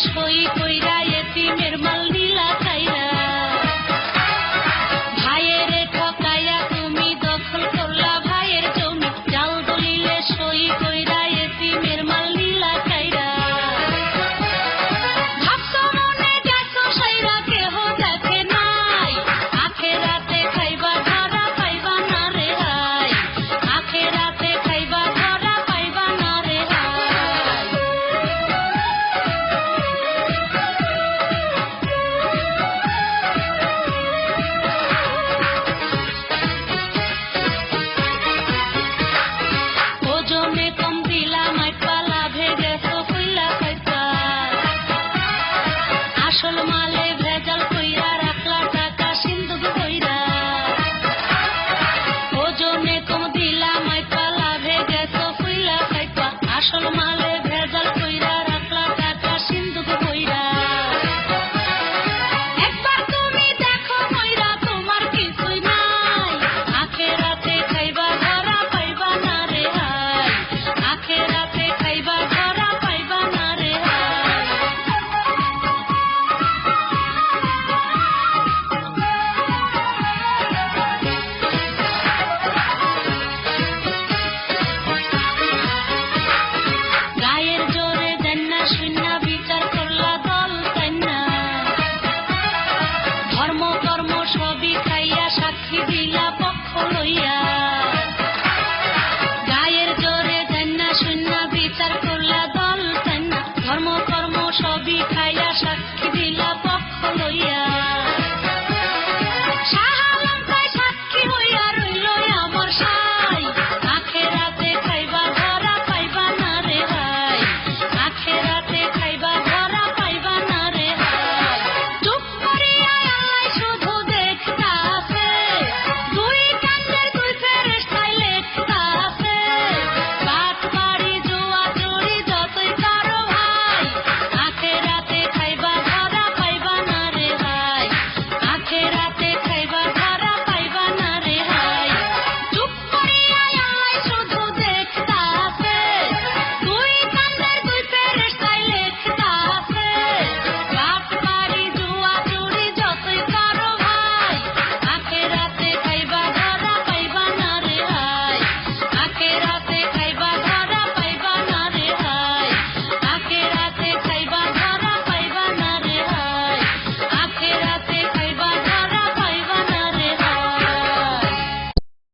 সই কইরা এতিমের মাল নীলা খাইরা ভাইয়ের ঠকাইয়া তুমি দখল করলা ভাইয়ের জমি জাল দলিলে সই কইরা এতিমের মাল নীলা খাইরা ভাবছো মনে গেছো সাইরা কেহ দেখে নাই আখেরাতে খাইবা ধরা পাইবা না রে হাই আখেরাতে খাইবা ধরা পাইবা না রে হাই ওজনে কম দিলাম মাইট পালা ভেগেছো কইলা খাইছা আসল